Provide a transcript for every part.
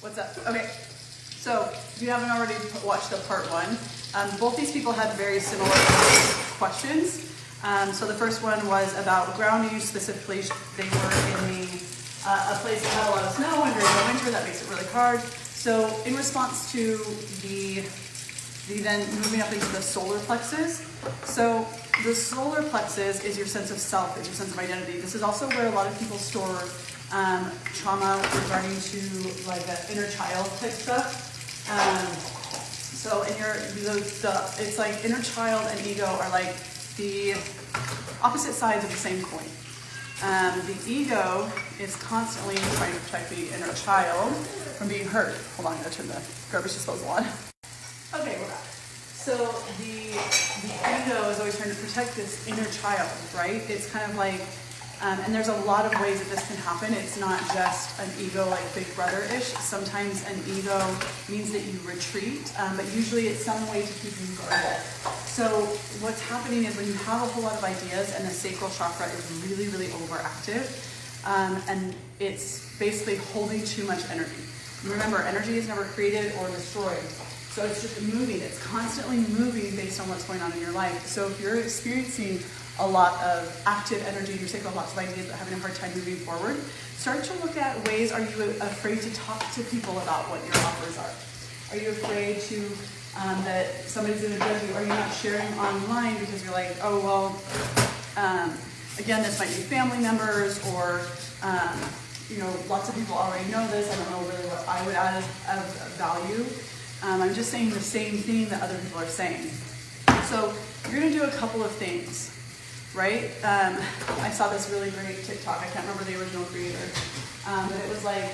What's up? Okay, so if you haven't already watched the part one, both these people had very similar questions. So the first one was about grounding. Specifically, they were in a place that had a lot of snow and during the winter that makes it really hard. So in response to the then moving up into the solar plexus. So the solar plexus is your sense of self, is your sense of identity. This is also where a lot of people store trauma regarding to like the inner child type stuff. So in it's like inner child and ego are like the opposite sides of the same coin. The ego is constantly trying to protect the inner child from being hurt. Hold on, I'm gonna turn the garbage disposal on. Okay, we're back. So the ego is always trying to protect this inner child, right? It's kind of like, and there's a lot of ways that this can happen. It's not just an ego like Big Brother-ish. Sometimes an ego means that you retreat, but usually it's some way to keep you guarded. So what's happening is when you have a whole lot of ideas and the sacral chakra is really, really overactive, and it's basically holding too much energy. Remember, energy is never created or destroyed. So it's just moving. It's constantly moving based on what's going on in your life. So if you're experiencing a lot of active energy, you're taking lots of ideas but having a hard time moving forward, start to look at ways. Are you afraid to talk to people about what your offers are? Are you afraid to that somebody's going to judge you? Are you not sharing online because you're like, oh, well, again, this might be family members or, lots of people already know this. I don't know really what I would add as value. I'm just saying the same thing that other people are saying. So you're going to do a couple of things, right? I saw this really great TikTok. I can't remember the original creator, but it was like,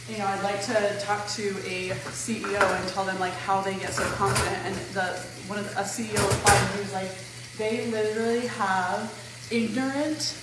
I'd like to talk to a CEO and tell them like how they get so confident. And a CEO replied, and he was like, they literally have ignorant,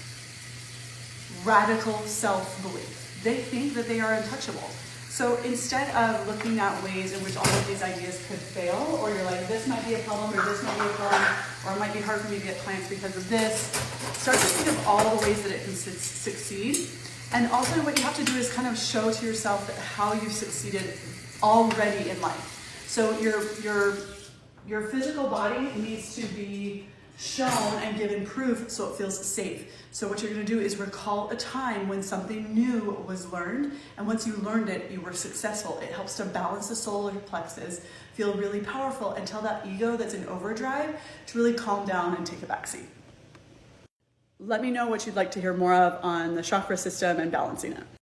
radical self-belief. They think that they are untouchable. So instead of looking at ways in which all of these ideas could fail, or you're like, this might be a problem, or this might be a problem, or it might be hard for me to get clients because of this, start to think of all the ways that it can succeed. And also what you have to do is kind of show to yourself that how you've succeeded already in life. So your physical body needs to be shown and given proof so it feels safe. So what you're going to do is recall a time when something new was learned, and once you learned it, you were successful. It helps to balance the solar plexus, feel really powerful, and tell that ego that's in overdrive to really calm down and take a backseat. Let me know what you'd like to hear more of on the chakra system and balancing it.